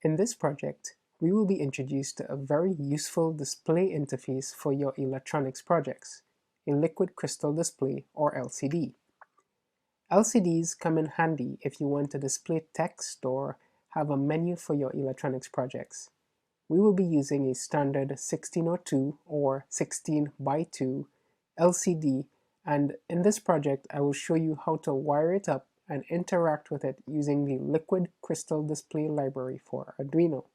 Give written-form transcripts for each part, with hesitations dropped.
In this project, we will be introduced to a very useful display interface for your electronics projects, a liquid crystal display or LCD. LCDs come in handy if you want to display text or have a menu for your electronics projects. We will be using a standard 1602 or 16 by 2 LCD, and in this project I will show you how to wire it up and interact with it using the Liquid Crystal Display library for Arduino.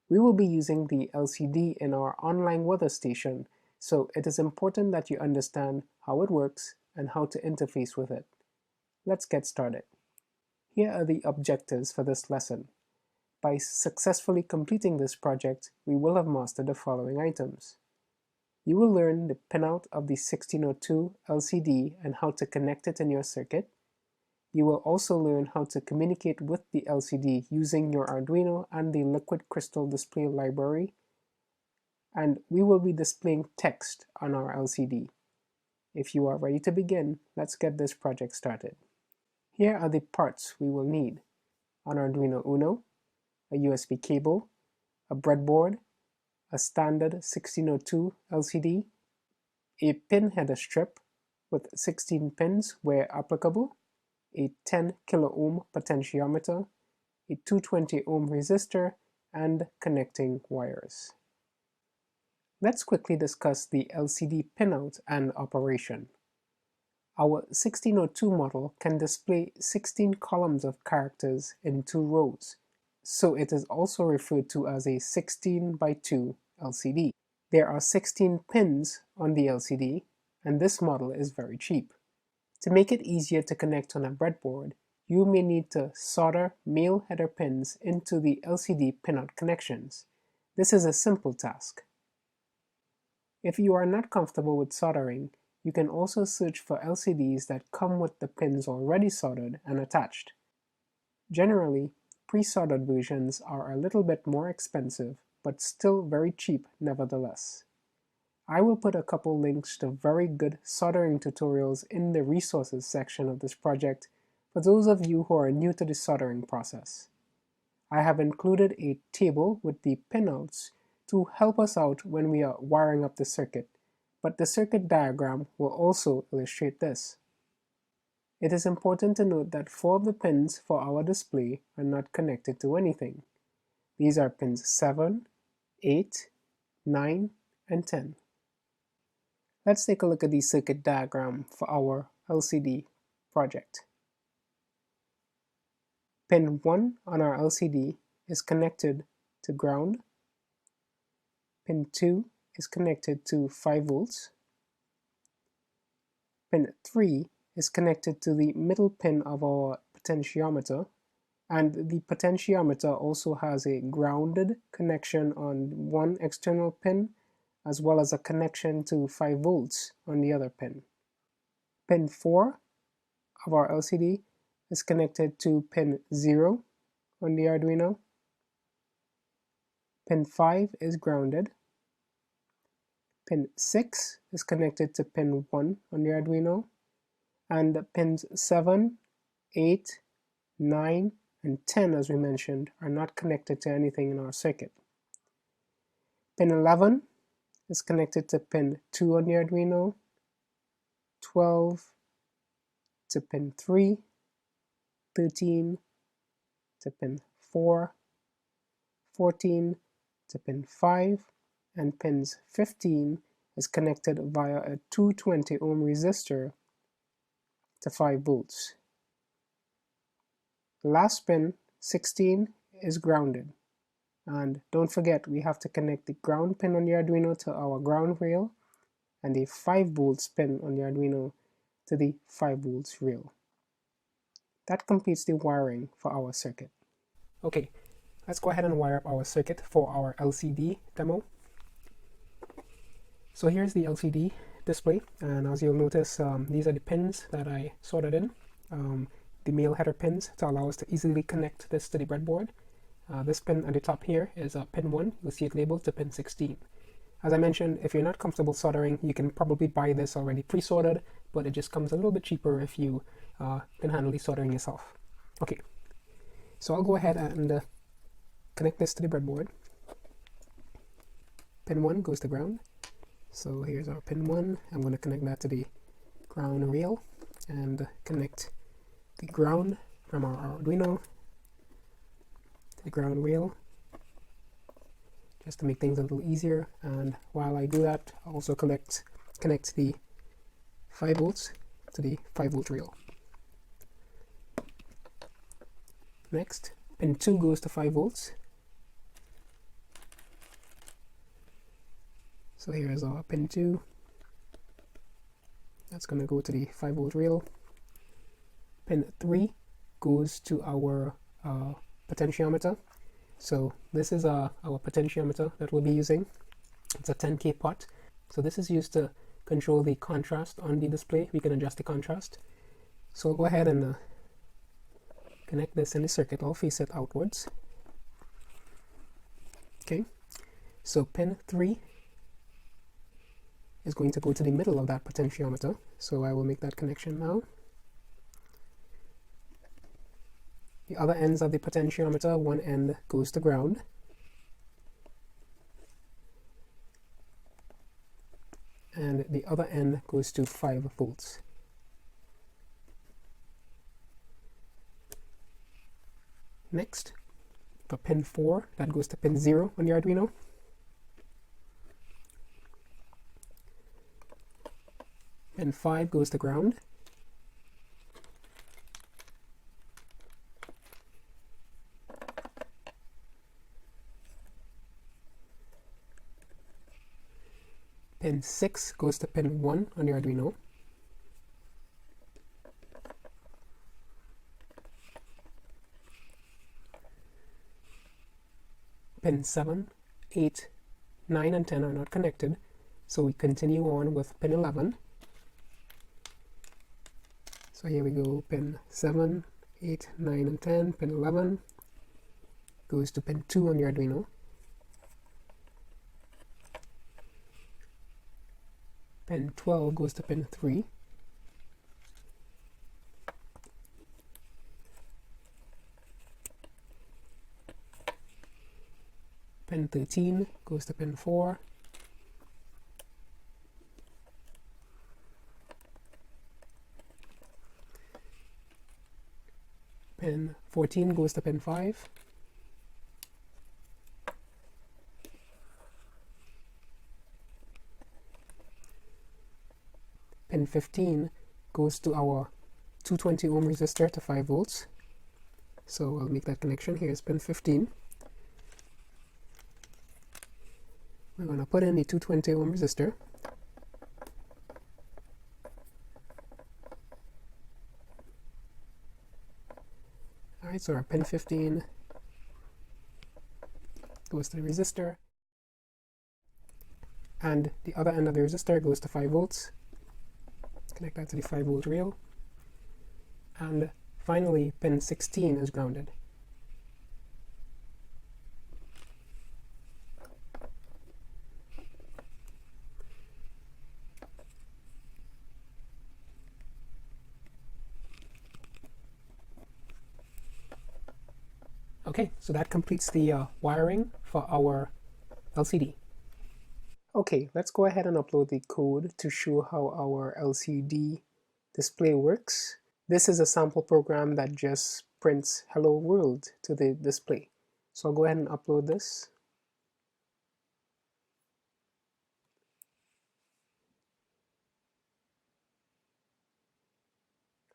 We will be using the LCD in our online weather station, so it is important that you understand how it works and how to interface with it. Let's get started. Here are the objectives for this lesson. By successfully completing this project, we will have mastered the following items. You will learn the pinout of the 1602 LCD and how to connect it in your circuit. You will also learn how to communicate with the LCD using your Arduino and the Liquid Crystal Display library. And we will be displaying text on our LCD. If you are ready to begin, let's get this project started. Here are the parts we will need: an Arduino Uno, a USB cable, a breadboard, a standard 1602 LCD, a pin header strip with 16 pins where applicable, a 10 kilo ohm potentiometer, a 220 ohm resistor, and connecting wires. Let's quickly discuss the LCD pinout and operation. Our 1602 model can display 16 columns of characters in 2 rows, so it is also referred to as a 16 by 2 LCD. There are 16 pins on the LCD, and this model is very cheap. To make it easier to connect on a breadboard, you may need to solder male header pins into the LCD pinout connections. This is a simple task. If you are not comfortable with soldering, you can also search for LCDs that come with the pins already soldered and attached. Generally, pre-soldered versions are a little bit more expensive, but still very cheap nevertheless. I will put a couple links to very good soldering tutorials in the resources section of this project for those of you who are new to the soldering process. I have included a table with the pinouts to help us out when we are wiring up the circuit, but the circuit diagram will also illustrate this. It is important to note that 4 of the pins for our display are not connected to anything. These are pins 7, 8, 9, and 10. Let's take a look at the circuit diagram for our LCD project. Pin 1 on our LCD is connected to ground. Pin 2 is connected to 5 volts. Pin 3 is connected to the middle pin of our potentiometer, and the potentiometer also has a grounded connection on one external pin, as well as a connection to 5 volts on the other pin. Pin 4 of our LCD is connected to pin 0 on the Arduino. Pin 5 is grounded. Pin 6 is connected to pin 1 on the Arduino, and pins 7, 8, 9, and 10, as we mentioned, are not connected to anything in our circuit. Pin 11 is connected to pin 2 on the Arduino, 12 to pin 3, 13 to pin 4, 14 to pin 5, and pins 15 is connected via a 220 ohm resistor to 5 volts. The last pin, 16, is grounded. And don't forget, we have to connect the ground pin on the Arduino to our ground rail and the 5 volts pin on the Arduino to the 5 volts rail. That completes the wiring for our circuit. Okay, let's go ahead and wire up our circuit for our LCD demo. So here's the LCD display, and as you'll notice, these are the pins that I soldered in, the male header pins to allow us to easily connect this to the breadboard. This pin at the top here is pin 1, you'll see it labeled to pin 16. As I mentioned, if you're not comfortable soldering, you can probably buy this already pre-soldered, but it just comes a little bit cheaper if you can handle the soldering yourself. Okay, so I'll go ahead and connect this to the breadboard. Pin 1 goes to ground. So here's our pin 1. I'm going to connect that to the ground rail and connect the ground from our Arduino to the ground rail, just to make things a little easier. And while I do that, I'll also connect the 5 volts to the 5 volt rail. Next, pin 2 goes to 5 volts. So here's our pin 2. That's going to go to the 5 volt rail. Pin 3 goes to our potentiometer. So this is our potentiometer that we'll be using. It's a 10K pot. So this is used to control the contrast on the display. We can adjust the contrast. So I'll go ahead and connect this in the circuit. I'll face it outwards. Okay, so pin 3 is going to go to the middle of that potentiometer. So I will make that connection now. The other ends of the potentiometer, one end goes to ground. And the other end goes to 5 volts. Next, for pin 4, that goes to pin 0 on the Arduino. Pin 5 goes to ground. Pin 6 goes to pin 1 on the Arduino. Pin 7, 8, 9, and 10 are not connected, so we continue on with pin 11. So here we go, pin 7, 8, 9, and 10. Pin 11 goes to pin 2 on the Arduino. Pin 12 goes to pin 3. Pin 13 goes to pin 4. Pin 14 goes to pin 5. Pin 15 goes to our 220 ohm resistor to 5 volts. So I'll make that connection. Here's pin 15. We're going to put in the 220 ohm resistor. Alright, so our pin 15 goes to the resistor, and the other end of the resistor goes to 5 volts. Connect that to the 5 volt rail. And finally, pin 16 is grounded. Okay, so that completes the wiring for our LCD. Okay, let's go ahead and upload the code to show how our LCD display works. This is a sample program that just prints Hello World to the display. So I'll go ahead and upload this.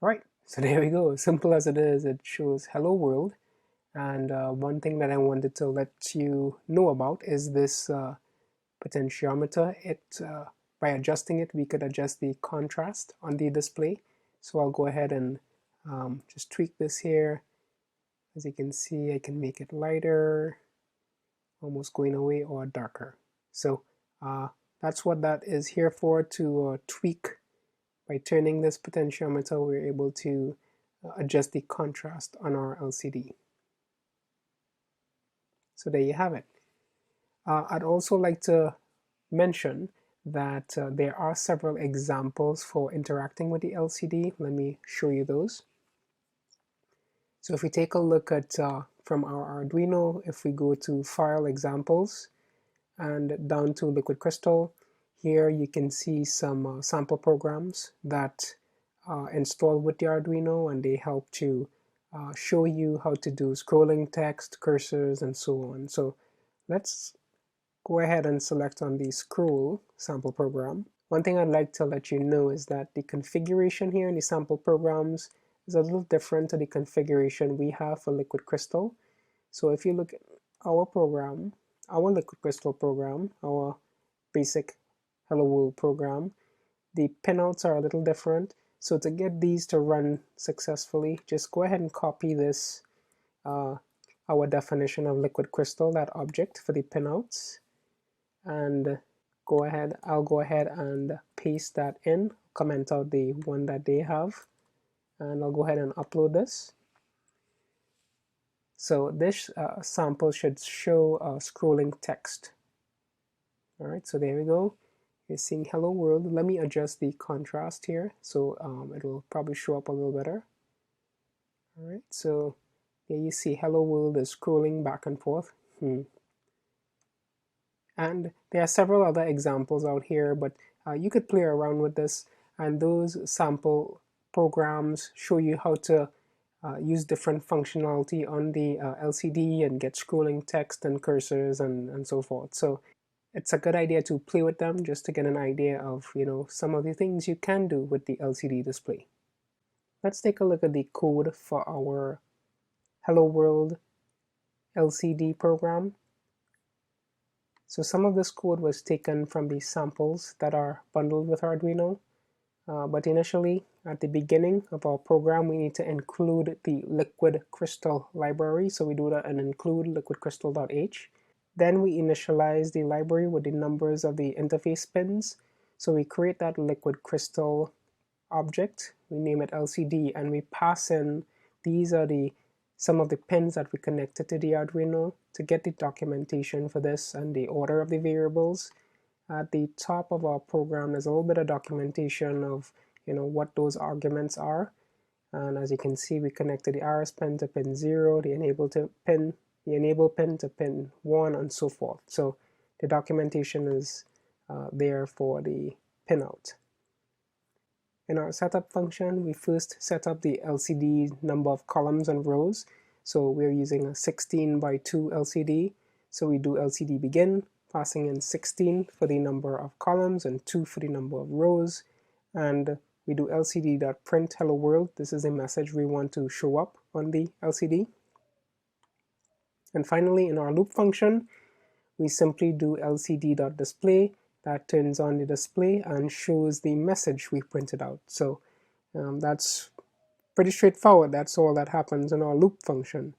Alright, so there we go. Simple as it is, it shows Hello World. And one thing that I wanted to let you know about is this potentiometer. By adjusting it, we could adjust the contrast on the display. So I'll go ahead and just tweak this here. As you can see, I can make it lighter, almost going away, or darker. So that's what that is here for, to tweak. By turning this potentiometer, we're able to adjust the contrast on our LCD. So there you have it. I'd also like to mention that there are several examples for interacting with the LCD. Let me show you those. So if we take a look at from our Arduino, if we go to File Examples and down to Liquid Crystal, here you can see some sample programs that installed with the Arduino, and they help to show you how to do scrolling text, cursors, and so on. So let's go ahead and select on the scroll sample program. One thing I'd like to let you know is that the configuration here in the sample programs is a little different to the configuration we have for Liquid Crystal. So if you look at our program, our Liquid Crystal program, our basic Hello World program, the pinouts are a little different. So to get these to run successfully, just go ahead and copy this, our definition of Liquid Crystal, that object for the pinouts, and I'll go ahead and paste that in, comment out the one that they have, and I'll go ahead and upload this. So this sample should show scrolling text. Alright, so there we go. You're seeing Hello World. Let me adjust the contrast here so it'll probably show up a little better. Alright, so there you see Hello World is scrolling back and forth. And there are several other examples out here, but you could play around with this, and those sample programs show you how to use different functionality on the LCD and get scrolling text and cursors and so forth. So it's a good idea to play with them just to get an idea of, some of the things you can do with the LCD display. Let's take a look at the code for our Hello World LCD program. So some of this code was taken from the samples that are bundled with Arduino, but initially at the beginning of our program we need to include the Liquid Crystal library, so we do that and include liquidcrystal.h. Then we initialize the library with the numbers of the interface pins, so we create that Liquid Crystal object, we name it LCD, and we pass in, these are some of the pins that we connected to the Arduino to get the documentation for this and the order of the variables. At the top of our program there's a little bit of documentation of what those arguments are, and as you can see we connected the RS pin to pin 0, the enable pin to pin 1, and so forth. So the documentation is there for the pinout. In our setup function, we first set up the LCD number of columns and rows. So we're using a 16:2 LCD. So we do LCD begin, passing in 16 for the number of columns and 2 for the number of rows. And we do lcd.print hello world. This is a message we want to show up on the LCD. And finally, in our loop function, we simply do lcd.display. That turns on the display and shows the message we printed out. So that's pretty straightforward. That's all that happens in our loop function.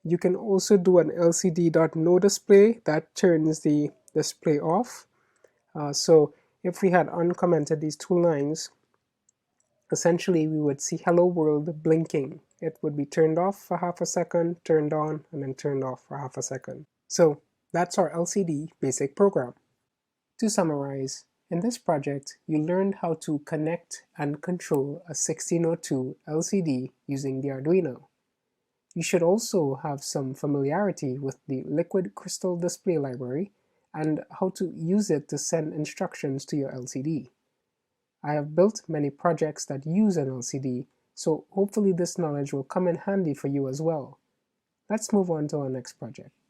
You can also do an lcd.noDisplay that turns the display off. So if we had uncommented these two lines, essentially we would see Hello World blinking. It would be turned off for half a second, turned on, and then turned off for half a second. So that's our LCD basic program. To summarize, in this project you learned how to connect and control a 1602 LCD using the Arduino. You should also have some familiarity with the Liquid Crystal display library and how to use it to send instructions to your LCD. I have built many projects that use an LCD, so hopefully this knowledge will come in handy for you as well. Let's move on to our next project.